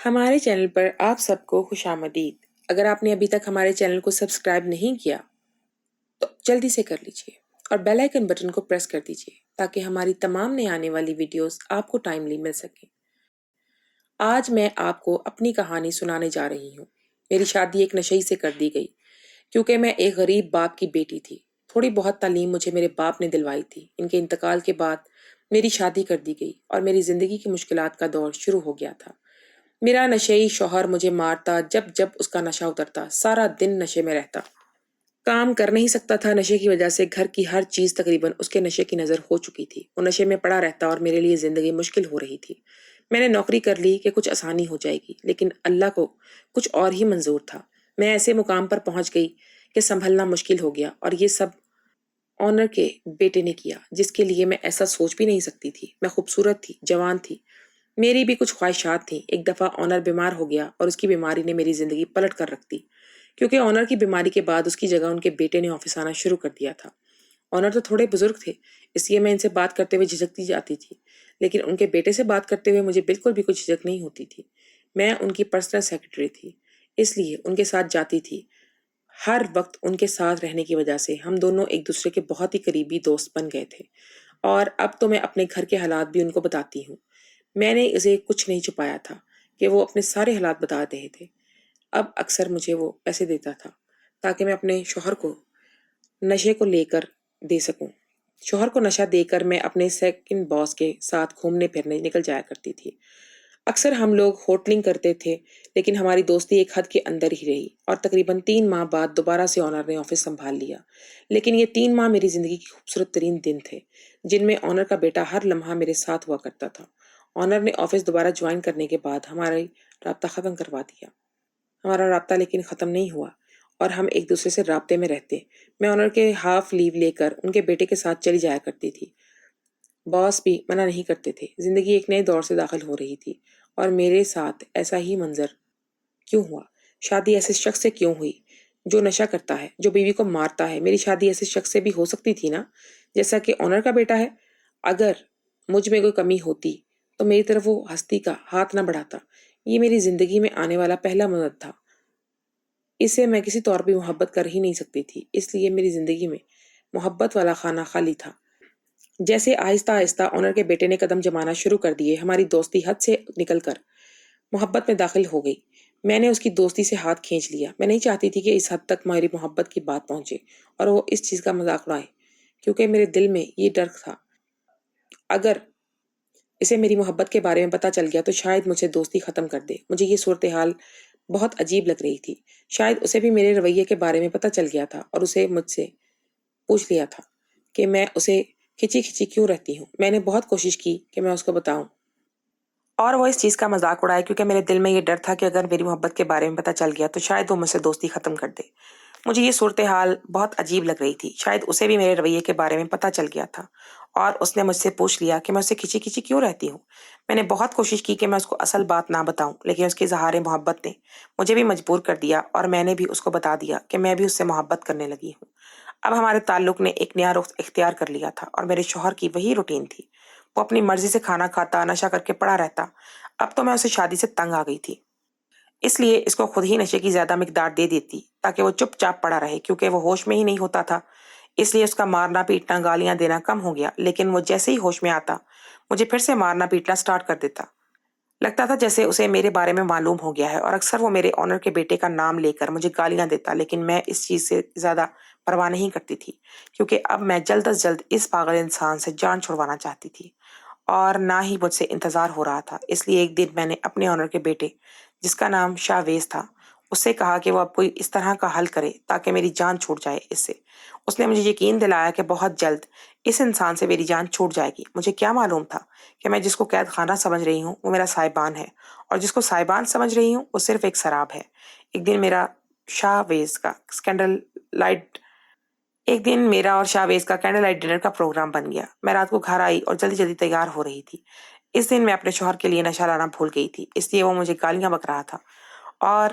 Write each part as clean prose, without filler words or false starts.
ہمارے چینل پر آپ سب کو خوش آمدید۔ اگر آپ نے ابھی تک ہمارے چینل کو سبسکرائب نہیں کیا تو جلدی سے کر لیجئے اور بیل آئیکن بٹن کو پریس کر دیجئے تاکہ ہماری تمام نئے آنے والی ویڈیوز آپ کو ٹائملی مل سکیں۔ آج میں آپ کو اپنی کہانی سنانے جا رہی ہوں۔ میری شادی ایک نشئی سے کر دی گئی کیونکہ میں ایک غریب باپ کی بیٹی تھی۔ تھوڑی بہت تعلیم مجھے میرے باپ نے دلوائی تھی۔ ان کے انتقال کے بعد میری شادی کر دی گئی اور میری زندگی کی مشکلات کا دور شروع ہو گیا تھا۔ میرا نشئی شوہر مجھے مارتا، جب جب اس کا نشہ اترتا سارا دن نشے میں رہتا۔ کام کر نہیں سکتا تھا، نشے کی وجہ سے گھر کی ہر چیز تقریباً اس کے نشے کی نظر ہو چکی تھی۔ وہ نشے میں پڑا رہتا اور میرے لیے زندگی مشکل ہو رہی تھی۔ میں نے نوکری کر لی کہ کچھ آسانی ہو جائے گی، لیکن اللہ کو کچھ اور ہی منظور تھا۔ میں ایسے مقام پر پہنچ گئی کہ سنبھلنا مشکل ہو گیا، اور یہ سب آنر کے بیٹے نے کیا، جس کے لیے میں ایسا سوچ بھی نہیں سکتی تھی۔ میں خوبصورت تھی، جوان تھی، میری بھی کچھ خواہشات تھیں۔ ایک دفعہ آنر بیمار ہو گیا اور اس کی بیماری نے میری زندگی پلٹ کر رکھ دی، کیونکہ آنر کی بیماری کے بعد اس کی جگہ ان کے بیٹے نے آفس آنا شروع کر دیا تھا۔ آنر تو تھوڑے بزرگ تھے، اس لیے میں ان سے بات کرتے ہوئے جھجکتی جاتی تھی، لیکن ان کے بیٹے سے بات کرتے ہوئے مجھے بالکل بھی کچھ جھجک نہیں ہوتی تھی۔ میں ان کی پرسنل سیکرٹری تھی، اس لیے ان کے ساتھ جاتی تھی۔ ہر وقت ان کے ساتھ رہنے کی وجہ سے ہم دونوں ایک دوسرے کے بہت ہی قریبی دوست بن گئے تھے، اور اب تو میں اپنے گھر کے حالات بھی ان کو بتاتی ہوں۔ میں نے اسے کچھ نہیں چھپایا تھا کہ وہ اپنے سارے حالات بتا رہے تھے۔ اب اکثر مجھے وہ پیسے دیتا تھا تاکہ میں اپنے شوہر کو نشے کو لے کر دے سکوں۔ شوہر کو نشہ دے کر میں اپنے سیکنڈ باس کے ساتھ گھومنے پھرنے نکل جایا کرتی تھی۔ اکثر ہم لوگ ہوٹلنگ کرتے تھے، لیکن ہماری دوستی ایک حد کے اندر ہی رہی، اور تقریباً 3 ماہ بعد دوبارہ سے آنر نے آفس سنبھال لیا۔ لیکن یہ 3 ماہ میری زندگی کے خوبصورت ترین دن تھے، جن میں آنر کا بیٹا ہر لمحہ میرے ساتھ ہوا کرتا تھا۔ آنر نے آفس دوبارہ جوائن کرنے کے بعد ہمارا رابطہ ختم کروا دیا۔ ہمارا رابطہ لیکن ختم نہیں ہوا، اور ہم ایک دوسرے سے رابطے میں رہتے۔ میں آنر کے ہاف لیو لے کر ان کے بیٹے کے ساتھ چلی جایا کرتی تھی۔ باس بھی منع نہیں کرتے تھے۔ زندگی ایک نئے دور سے داخل ہو رہی تھی، اور میرے ساتھ ایسا ہی منظر کیوں ہوا؟ شادی ایسے شخص سے کیوں ہوئی جو نشہ کرتا ہے، جو بیوی کو مارتا ہے؟ میری شادی ایسے شخص سے بھی ہو سکتی تھی نا، جیسا کہ آنر کا بیٹا ہے۔ اگر مجھ میں کوئی کمی ہوتی تو میری طرف وہ ہستی کا ہاتھ نہ بڑھاتا۔ یہ میری زندگی میں آنے والا پہلا مرد تھا، اسے میں کسی طور پہ محبت کر ہی نہیں سکتی تھی، اس لیے میری زندگی میں محبت والا خانہ خالی تھا۔ جیسے آہستہ آہستہ آنر کے بیٹے نے قدم جمانا شروع کر دیے، ہماری دوستی حد سے نکل کر محبت میں داخل ہو گئی۔ میں نے اس کی دوستی سے ہاتھ کھینچ لیا۔ میں نہیں چاہتی تھی کہ اس حد تک میری محبت کی بات پہنچے اور وہ اس چیز کا مذاق اڑائے، کیونکہ میرے دل میں یہ ڈر تھا اگر اسے میری محبت کے بارے میں پتہ چل گیا تو شاید مجھ سے دوستی ختم کر دے۔ مجھے یہ صورتحال بہت عجیب لگ رہی تھی۔ شاید اسے بھی میرے رویے کے بارے میں پتہ چل گیا تھا اور اسے مجھ سے پوچھ لیا تھا کہ میں اسے کھچی کھچی کیوں رہتی ہوں۔ میں نے بہت کوشش کی کہ میں اس کو بتاؤں اور وہ اس چیز کا مذاق اڑائے، کیونکہ میرے دل میں یہ ڈر تھا کہ اگر میری محبت کے بارے میں پتہ چل گیا تو شاید وہ مجھ سے دوستی ختم کر دے۔ مجھے یہ صورتحال بہت عجیب لگ رہی تھی۔ شاید اسے بھی میرے رویے کے بارے میں پتہ چل گیا تھا اور اس نے مجھ سے پوچھ لیا کہ میں اسے کھچی کھچی کیوں رہتی ہوں۔ میں نے بہت کوشش کی کہ میں اس کو اصل بات نہ بتاؤں، لیکن اس کے اظہار محبت نے مجھے بھی مجبور کر دیا، اور میں نے بھی اس کو بتا دیا کہ میں بھی اس سے محبت کرنے لگی ہوں۔ اب ہمارے تعلق نے ایک نیا رخ اختیار کر لیا تھا، اور میرے شوہر کی وہی روٹین تھی۔ وہ اپنی مرضی سے کھانا کھاتا، نشہ کر کے پڑا رہتا۔ اب تو میں اسے شادی سے تنگ آ گئی تھی، اس لیے اس کو خود ہی نشے کی زیادہ مقدار دے دیتی تاکہ وہ چپ چاپ پڑا رہے، کیونکہ وہ ہوش میں ہی نہیں ہوتا تھا۔ اس لیے اس کا مارنا پیٹنا، گالیاں دینا کم ہو گیا، لیکن وہ جیسے ہی ہوش میں آتا مجھے پھر سے مارنا پیٹنا سٹارٹ کر دیتا۔ لگتا تھا جیسے اسے میرے بارے میں معلوم ہو گیا ہے، اور اکثر وہ میرے آنر کے بیٹے کا نام لے کر مجھے گالیاں دیتا، لیکن میں اس چیز سے زیادہ پرواہ نہیں کرتی تھی، کیونکہ اب میں جلد از جلد اس پاگل انسان سے جان چھڑوانا چاہتی تھی، اور نہ ہی مجھ سے انتظار ہو رہا تھا۔ اس لیے ایک دن میں نے اپنے آنر کے بیٹے، جس کا نام شاویز تھا، اس سے کہا کہ وہ اب کوئی اس طرح کا حل کرے تاکہ میری جان چھوٹ جائے اس سے۔ اس نے مجھے یقین دلایا کہ بہت جلد اس انسان سے میری جان چھوٹ جائے گی۔ مجھے کیا معلوم تھا کہ میں جس کو قید خانہ سمجھ رہی ہوں وہ میرا سائبان ہے، اور جس کو سائبان سمجھ رہی ہوں وہ صرف ایک سراب ہے۔ ایک دن میرا اور شاویز کا کینڈل لائٹ ڈنر کا پروگرام بن گیا۔ میں رات کو گھر آئی اور جلدی جلدی تیار ہو رہی تھی۔ اس دن میں اپنے شوہر کے لیے نشہ لانا بھول گئی تھی، اس لیے وہ مجھے گالیاں بک رہا تھا اور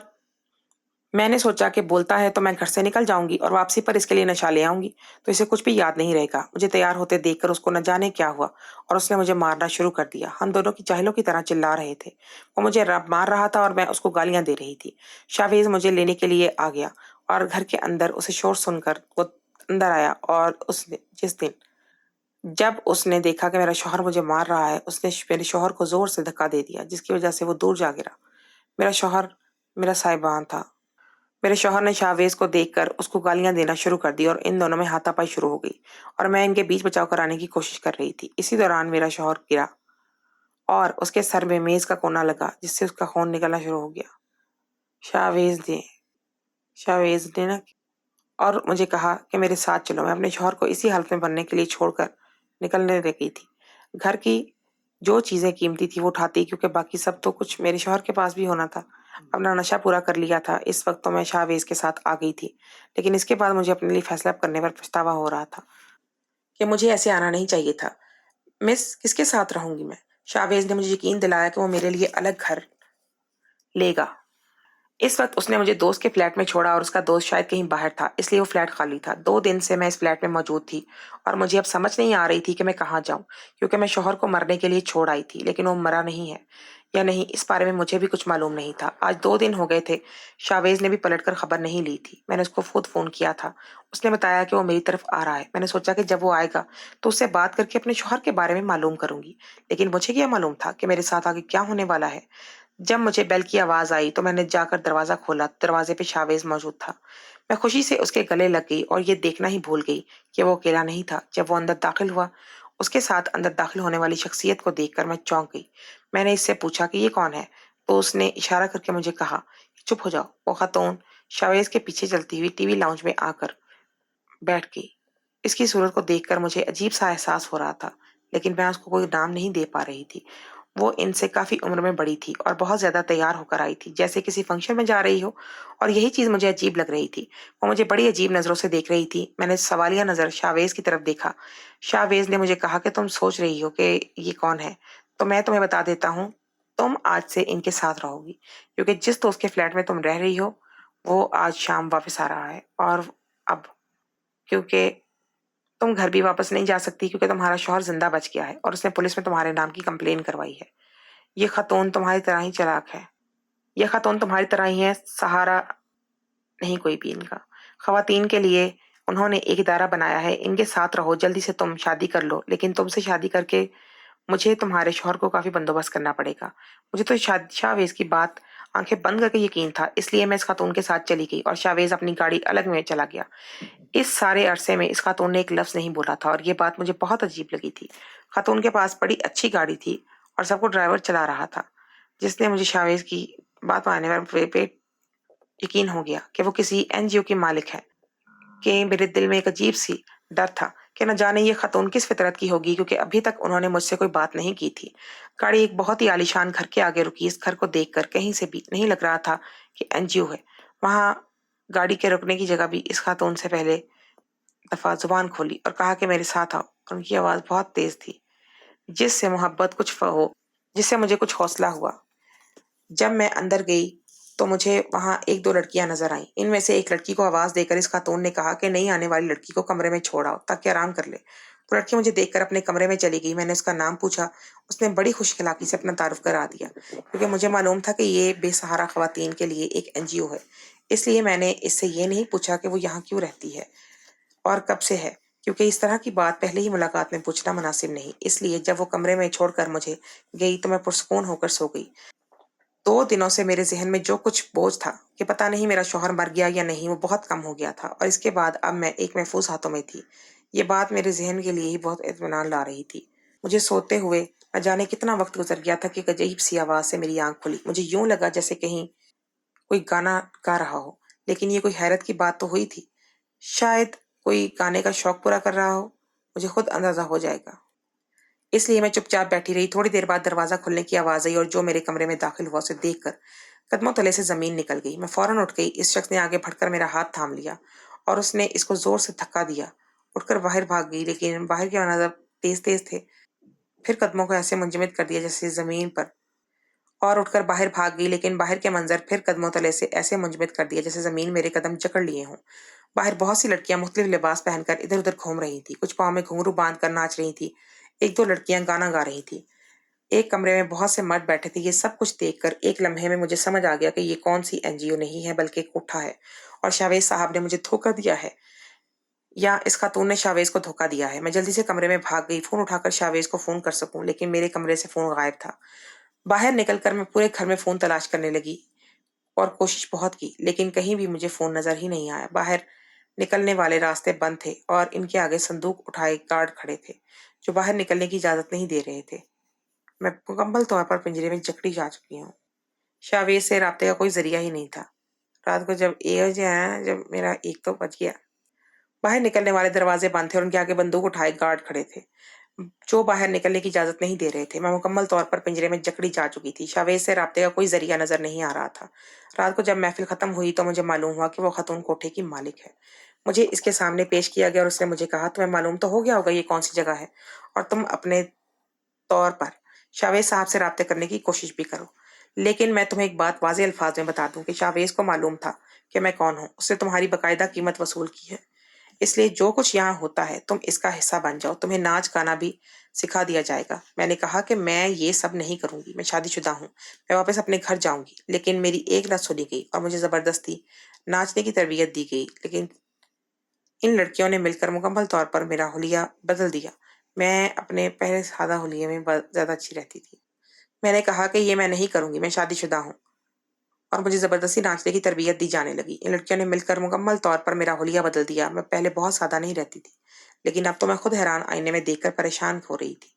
میں نے سوچا کہ بولتا ہے تو میں گھر سے نکل جاؤں گی اور واپسی پر اس کے لیے نشہ لے آؤں گی تو اسے کچھ بھی یاد نہیں رہے گا۔ مجھے تیار ہوتے دیکھ کر اس کو نہ جانے کیا ہوا اور اس نے مجھے مارنا شروع کر دیا۔ ہم دونوں کی جاہلوں کی طرح چلا رہے تھے۔ وہ مجھے مار رہا تھا اور میں اس کو گالیاں دے رہی تھی۔ شاویز مجھے لینے کے لیے آ گیا اور گھر کے اندر اسے شور سن کر وہ اندر آیا اور جب اس نے دیکھا کہ میرا شوہر مجھے مار رہا ہے، اس نے میرے شوہر کو زور سے دھکا دے دیا جس کی وجہ سے وہ دور جا گرا۔ میرا شوہر میرا سائبان تھا۔ میرے شوہر نے شاویز کو دیکھ کر اس کو گالیاں دینا شروع کر دی اور ان دونوں میں ہاتھا پائی شروع ہو گئی اور میں ان کے بیچ بچاؤ کرانے کی کوشش کر رہی تھی۔ اسی دوران میرا شوہر گرا اور اس کے سر میں میز کا کونا لگا جس سے اس کا خون نکلنا شروع ہو گیا۔ شاویز نے اور مجھے کہا کہ میرے ساتھ چلو۔ میں اپنے شوہر کو اسی حالت میں بننے کے لیے چھوڑ کر نکلنے لگی تھی۔ گھر کی جو چیزیں قیمتی تھی وہ اٹھاتی کیونکہ باقی سب تو کچھ میرے شوہر کے پاس بھی ہونا تھا۔ اپنا نشہ پورا کر لیا تھا۔ اس وقت تو میں شاویز کے ساتھ آ گئی تھی، لیکن اس کے بعد مجھے اپنے لیے فیصلہ کرنے پر پچھتاوا ہو رہا تھا کہ مجھے ایسے آنا نہیں چاہیے تھا۔ کس کے ساتھ رہوں گی میں؟ شاویز نے مجھے یقین دلایا کہ وہ میرے لیے الگ گھر لے گا۔ اس وقت اس نے مجھے دوست کے فلیٹ میں چھوڑا اور اس کا دوست شاید کہیں باہر تھا، اس لیے وہ فلیٹ خالی تھا۔ 2 دن سے میں اس فلیٹ میں موجود تھی اور مجھے اب سمجھ نہیں آ رہی تھی کہ میں کہاں جاؤں، کیونکہ میں شوہر کو مرنے کے لیے چھوڑ آئی تھی، لیکن وہ مرا نہیں ہے یا نہیں اس بارے میں مجھے بھی کچھ معلوم نہیں تھا۔ آج 2 دن ہو گئے تھے۔ شاویز نے بھی پلٹ کر خبر نہیں لی تھی۔ میں نے اس کو خود فون کیا تھا۔ اس نے بتایا کہ وہ میری طرف آ رہا ہے۔ میں نے سوچا کہ جب وہ آئے گا تو اس سے بات کر کے اپنے شوہر کے بارے میں معلوم کروں گی، لیکن مجھے کیا معلوم تھا کہ میرے ساتھ آگے کیا ہونے والا ہے۔ جب مجھے بیل کی آواز آئی تو میں نے جا کر دروازہ کھولا۔ دروازے پہ شاویز موجود تھا۔ میں خوشی سے اس کے گلے لگ گئی اور یہ دیکھنا ہی بھول گئی کہ وہ اکیلا نہیں تھا۔ جب وہ اندر داخل ہوا، اس کے ساتھ اندر داخل ہونے والی شخصیت کو دیکھ کر میں چونک گئی۔ میں نے اس سے پوچھا کہ یہ کون ہے تو اس نے اشارہ کر کے مجھے کہا کہ چپ ہو جاؤ۔ وہ خاتون شاویز کے پیچھے چلتی ہوئی ٹی وی لاؤنج میں آ کر بیٹھ گئی۔ اس کی صورت کو دیکھ کر مجھے عجیب سا احساس ہو رہا تھا، لیکن میں اس کو کوئی نام نہیں دے پا رہی تھی۔ وہ ان سے کافی عمر میں بڑی تھی اور بہت زیادہ تیار ہو کر آئی تھی، جیسے کسی فنکشن میں جا رہی ہو، اور یہی چیز مجھے عجیب لگ رہی تھی۔ وہ مجھے بڑی عجیب نظروں سے دیکھ رہی تھی۔ میں نے سوالیہ نظر شاویز کی طرف دیکھا۔ شاویز نے مجھے کہا کہ تم سوچ رہی ہو کہ یہ کون ہے، تو میں تمہیں بتا دیتا ہوں، تم آج سے ان کے ساتھ رہو گی، کیونکہ جس دوست کے فلیٹ میں تم رہ رہی ہو وہ آج شام واپس آ رہا ہے، اور اب کیونکہ تم گھر بھی واپس نہیں جا سکتی کیونکہ تمہارا شوہر زندہ بچ گیا ہے اور اس نے پولیس میں تمہارے نام کی کمپلین کروائی ہے۔ یہ خاتون تمہاری طرح ہی چلاک ہے۔ یہ خاتون تمہاری طرح ہی ہے، سہارا نہیں کوئی بھی ان کا۔ خواتین کے لیے انہوں نے ایک ادارہ بنایا ہے، ان کے ساتھ رہو، جلدی سے تم شادی کر لو، لیکن تم سے شادی کر کے مجھے تمہارے شوہر کو کافی بندوبست کرنا پڑے گا۔ مجھے تو شاویز کی بات آنکھیں بند کر کے یقین تھا، اس لیے میں اس خاتون کے ساتھ چلی گئی اور شاویز اپنی گاڑی الگ میں چلا گیا۔ اس سارے عرصے میں اس خاتون نے ایک لفظ نہیں بولا تھا اور یہ بات مجھے بہت عجیب لگی تھی۔ خاتون کے پاس بڑی اچھی گاڑی تھی اور سب کو ڈرائیور چلا رہا تھا، جس نے مجھے شاویز کی بات ماننے پر یقین ہو گیا کہ وہ کسی این جی او کی مالک ہے، کہ میرے دل میں ایک عجیب سی ڈر تھا کہ نہ جانے یہ خاتون کس فطرت کی ہوگی، کیونکہ ابھی تک انہوں نے مجھ سے کوئی بات نہیں کی تھی۔ گاڑی ایک بہت ہی عالیشان گھر کے آگے رکی۔ اس گھر کو دیکھ کر کہیں سے بھی نہیں لگ رہا تھا کہ این جی او ہے۔ وہاں گاڑی کے رکنے کی جگہ بھی اس خاتون سے پہلے دفعہ زبان کھولی اور کہا کہ میرے ساتھ آؤ۔ ان کی آواز بہت تیز تھی، جس سے مجھے کچھ حوصلہ ہوا۔ جب میں اندر گئی تو مجھے وہاں 1-2 لڑکیاں نظر آئیں۔ ان میں سے ایک لڑکی کو آواز دے کر اس خاتون نے کہا کہ نہیں آنے والی لڑکی کو کمرے میں چھوڑ آؤ تاکہ آرام کر لے۔ وہ لڑکی مجھے دیکھ کر اپنے کمرے میں چلی گئی۔ میں نے اس کا نام پوچھا، اس نے بڑی خوش اخلاقی سے اپنا تعارف کرا دیا، کیونکہ مجھے معلوم تھا کہ یہ بے سہارا خواتین کے لیے ایک این جی او ہے۔ اس لیے میں نے اس سے یہ نہیں پوچھا کہ وہ یہاں کیوں رہتی ہے اور کب سے ہے، کیونکہ اس طرح کی بات پہلے ہی ملاقات میں پوچھنا مناسب نہیں۔ اس لیے جب وہ کمرے میں چھوڑ کر مجھے گئی تو میں پرسکون ہو کر سو گئی۔ 2 دنوں سے میرے ذہن میں جو کچھ بوجھ تھا کہ پتہ نہیں میرا شوہر مر گیا یا نہیں، وہ بہت کم ہو گیا تھا، اور اس کے بعد اب میں ایک محفوظ ہاتھوں میں تھی۔ یہ بات میرے ذہن کے لیے ہی بہت اطمینان لا رہی تھی۔ مجھے سوتے ہوئے نہ جانے کتنا وقت گزر گیا تھا کہ ایک عجیب سی آواز سے میری آنکھ کھلی۔ مجھے یوں لگا جیسے کہیں کوئی گانا گا رہا ہو، لیکن یہ کوئی حیرت کی بات تو ہوئی تھی۔ شاید کوئی گانے کا شوق پورا کر رہا ہو، مجھے خود اندازہ ہو جائے گا۔ اس لیے میں چپ چاپ بیٹھی رہی۔ تھوڑی دیر بعد دروازہ کھلنے کی آواز آئی اور جو میرے کمرے میں داخل ہوا اسے دیکھ کر قدموں تلے سے زمین نکل گئی۔ میں فوراً اٹھ گئی۔ اس شخص نے آگے بڑھ کر میرا ہاتھ تھام لیا اور اس نے اس کو زور سے دھکا دیا۔ اٹھ کر باہر بھاگ گئی، لیکن باہر کے مناظر تیز تیز تھے۔ پھر قدموں کو ایسے منجمد کر دیا جیسے زمین پر اور اٹھ کر باہر بھاگ گئی، لیکن باہر کے منظر پھر قدموں تلے سے ایسے منجمد کر دیا جیسے زمین میرے قدم جکڑ لیے ہوں۔ باہر بہت سی لڑکیاں مختلف لباس پہن کر ادھر ادھر گھوم رہی تھی، کچھ پاؤں میں گھنگرو باندھ کر ناچ رہی تھی، ایک دو لڑکیاں گانا گا رہی تھی، ایک کمرے میں بہت سے مرد بیٹھے تھے۔ یہ سب کچھ دیکھ کر ایک لمحے میں مجھے سمجھ آ گیا کہ یہ کون سی NGO نہیں ہے بلکہ ایک کوٹھا ہے، اور شاویز صاحب نے مجھے دھوکہ دیا ہے، یا اس خاتون نے شاویز کو دھوکہ دیا ہے۔ میں جلدی سے کمرے میں بھاگ گئی، فون اٹھا کر شاویز کو فون کر سکوں، لیکن میرے کمرے سے فون غائب تھا۔ باہر نکل کر میں پورے گھر میں فون تلاش کرنے لگی اور کوشش بہت کی، لیکن کہیں بھی مجھے فون نظر ہی نہیں آیا۔ باہر نکلنے والے راستے بند تھے اور ان کے آگے صندوق اٹھائے گارڈ کھڑے تھے جو باہر نکلنے کی اجازت نہیں دے رہے تھے۔ میں مکمل طور پر پنجرے میں جکڑی جا چکی ہوں۔ شاویز سے رابطے کا کوئی ذریعہ ہی نہیں تھا۔ رات کو جب میرا ایک تو بچ گیا۔ باہر نکلنے والے دروازے بند تھے اور ان کے آگے بندوق اٹھائے گارڈ کھڑے تھے جو باہر نکلنے کی اجازت نہیں دے رہے تھے۔ میں مکمل طور پر پنجرے میں جکڑی جا چکی تھی۔ شاویز سے رابطے کا کوئی ذریعہ نظر نہیں آ رہا تھا۔ رات کو جب محفل ختم ہوئی تو مجھے معلوم ہوا کہ وہ خاتون کوٹھے کی مالک ہے۔ مجھے اس کے سامنے پیش کیا گیا اور اس نے مجھے کہا، تمہیں معلوم تو ہو گیا ہوگا یہ کون سی جگہ ہے، اور تم اپنے طور پر شاویز صاحب سے رابطے کرنے کی کوشش بھی کرو، لیکن میں تمہیں ایک بات واضح الفاظ میں بتا دوں کہ شاویز کو معلوم تھا کہ میں کون ہوں۔ اس نے تمہاری باقاعدہ قیمت وصول کی ہے، اس لیے جو کچھ یہاں ہوتا ہے تم اس کا حصہ بن جاؤ، تمہیں ناچ گانا بھی سکھا دیا جائے گا۔ میں نے کہا کہ میں یہ سب نہیں کروں گی، میں شادی شدہ ہوں، میں واپس اپنے گھر جاؤں گی، لیکن میری ایک نہ سنی گئی اور مجھے زبردستی ناچنے کی تربیت دی گئی، لیکن ان لڑکیوں نے مل کر مکمل طور پر میرا حلیہ بدل دیا۔ میں اپنے پہلے سادہ حلیے میں زیادہ اچھی رہتی تھی۔ میں نے کہا کہ یہ میں نہیں کروں گی، میں شادی شدہ ہوں، اور مجھے زبردستی ناچنے کی تربیت دی جانے لگی۔ ان لڑکیوں نے مل کر مکمل طور پر میرا حلیہ بدل دیا۔ میں پہلے بہت سادہ نہیں رہتی تھی، لیکن اب تو میں خود حیران آئینے میں دیکھ کر پریشان ہو رہی تھی۔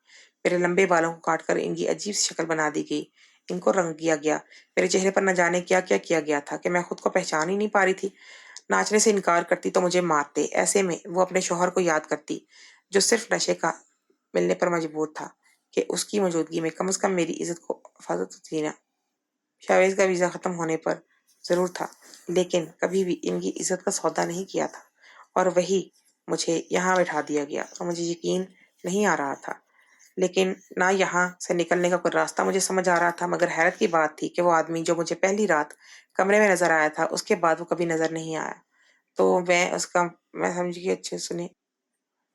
میرے لمبے بالوں کو کاٹ کر ان کی عجیب سی شکل بنا دی گئی، ان کو رنگ کیا گیا، میرے چہرے پر نہ جانے کیا کیا کیا گیا تھا کہ میں خود کو پہچان ہی نہیں پا رہی تھی۔ ناچنے سے انکار کرتی تو مجھے مارتے، ایسے میں وہ اپنے شوہر کو یاد کرتی جو صرف نشے کا ملنے پر مجبور تھا کہ اس کی موجودگی میں کم از کم میری عزت کو حفاظت تھی نا۔ شاویز کا ویزا ختم ہونے پر ضرور تھا، لیکن کبھی بھی ان کی عزت کا سودا نہیں کیا تھا، اور وہی مجھے یہاں بٹھا دیا گیا اور مجھے یقین نہیں آ رہا تھا، لیکن نہ یہاں سے نکلنے کا کوئی راستہ مجھے سمجھ آ رہا تھا۔ مگر حیرت کی بات تھی کہ وہ آدمی جو مجھے پہلی رات کمرے میں نظر آیا تھا، اس کے بعد وہ کبھی نظر نہیں آیا۔ تو میں سمجھی، اچھے سنی،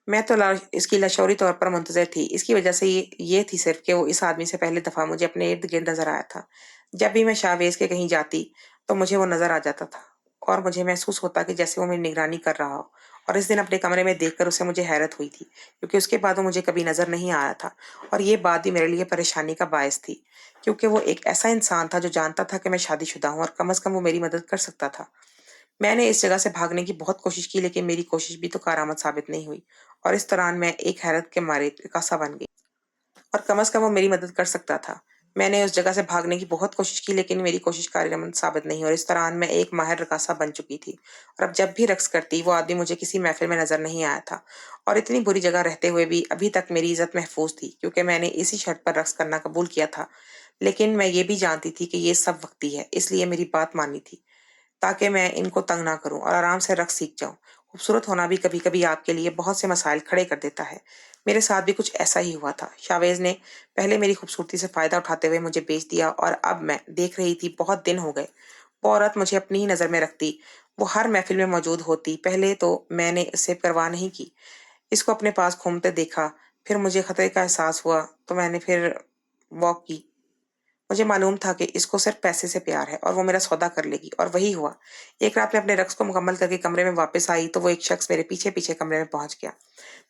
میں تو اس کی لاشعوری طور پر منتظر تھی۔ اس کی وجہ سے یہ تھی صرف کہ وہ اس آدمی سے پہلے دفعہ مجھے اپنے ارد گرد نظر آیا تھا۔ جب بھی میں شاویز کے کہیں جاتی تو مجھے وہ نظر آ جاتا تھا اور مجھے محسوس ہوتا کہ جیسے وہ میری نگرانی کر رہا ہو۔ اور اس دن اپنے کمرے میں دیکھ کر اسے مجھے حیرت ہوئی تھی، کیونکہ اس کے بعد وہ مجھے کبھی نظر نہیں آیا تھا، اور یہ بات بھی میرے لیے پریشانی کا باعث تھی، کیونکہ وہ ایک ایسا انسان تھا جو جانتا تھا کہ میں شادی شدہ ہوں اور کم از کم وہ میری مدد کر سکتا تھا۔ میں نے اس جگہ سے بھاگنے کی بہت کوشش کی، لیکن میری کوشش بھی تو کارآمد ثابت نہیں ہوئی، اور اس دوران میں ایک حیرت کے مارے رکاسا بن گئی، اور کم از کم وہ میری مدد کر سکتا تھا۔ میں نے اس جگہ سے بھاگنے کی بہت کوشش کی، لیکن میری کوشش کارآمد ثابت نہیں، اور اس دوران میں ایک ماہر رقاصہ بن چکی تھی، اور اب جب بھی رقص کرتی وہ آدمی مجھے کسی محفل میں نظر نہیں آیا تھا، اور اتنی بری جگہ رہتے ہوئے بھی ابھی تک میری عزت محفوظ تھی، کیونکہ میں نے اسی شرط پر رقص کرنا قبول کیا تھا۔ لیکن میں یہ بھی جانتی تھی کہ یہ سب وقتی ہے، اس لیے میری بات ماننی تھی تاکہ میں ان کو تنگ نہ کروں اور آرام سے رقص سیکھ جاؤں۔ خوبصورت ہونا بھی کبھی کبھی آپ کے لیے بہت سے مسائل کھڑے کر دیتا ہے۔ میرے ساتھ بھی کچھ ایسا ہی ہوا تھا۔ شاویز نے پہلے میری خوبصورتی سے فائدہ اٹھاتے ہوئے مجھے بیچ دیا، اور اب میں دیکھ رہی تھی بہت دن ہو گئے وہ عورت مجھے اپنی ہی نظر میں رکھتی، وہ ہر محفل میں موجود ہوتی۔ پہلے تو میں نے اس سے پرواہ نہیں کی، اس کو اپنے پاس گھومتے دیکھا، پھر مجھے خطرے کا احساس ہوا تو میں نے پھر واک کی۔ مجھے معلوم تھا کہ اس کو صرف پیسے سے پیار ہے اور وہ میرا سودا کر لے گی، اور وہی ہوا۔ ایک رات میں اپنے رقص کو مکمل کر کے کمرے میں واپس آئی تو وہ ایک شخص میرے پیچھے پیچھے کمرے میں پہنچ گیا۔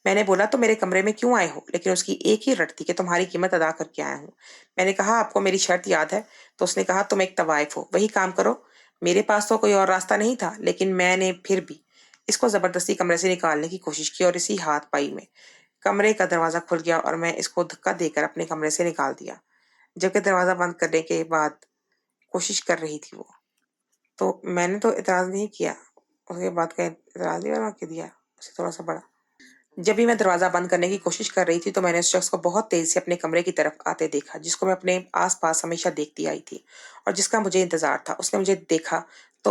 میں نے بولا، تو میرے کمرے میں کیوں آئے ہو؟ لیکن اس کی ایک ہی رٹ تھی کہ تمہاری قیمت ادا کر کے آیا ہوں۔ میں نے کہا، آپ کو میری شرط یاد ہے؟ تو اس نے کہا، تم ایک طوائف ہو، وہی کام کرو۔ میرے پاس تو کوئی اور راستہ نہیں تھا، لیکن میں نے پھر بھی اس کو زبردستی کمرے سے نکالنے کی کوشش کی، اور اسی ہاتھ پائی میں کمرے کا دروازہ کھل گیا اور میں اس کو دھکا دے کر اپنے کمرے سے نکال دیا۔ جبکہ دروازہ بند کرنے کے بعد کوشش کر رہی تھی وہ، تو میں نے تو اعتراض نہیں کیا، اس کے بعد کا اعتراض نہیں بنا کے دیا اسے تھوڑا سا بڑا۔ جب بھی میں دروازہ بند کرنے کی کوشش کر رہی تھی تو میں نے اس شخص کو بہت تیز سے اپنے کمرے کی طرف آتے دیکھا، جس کو میں اپنے آس پاس ہمیشہ دیکھتی آئی تھی اور جس کا مجھے انتظار تھا۔ اس نے مجھے دیکھا تو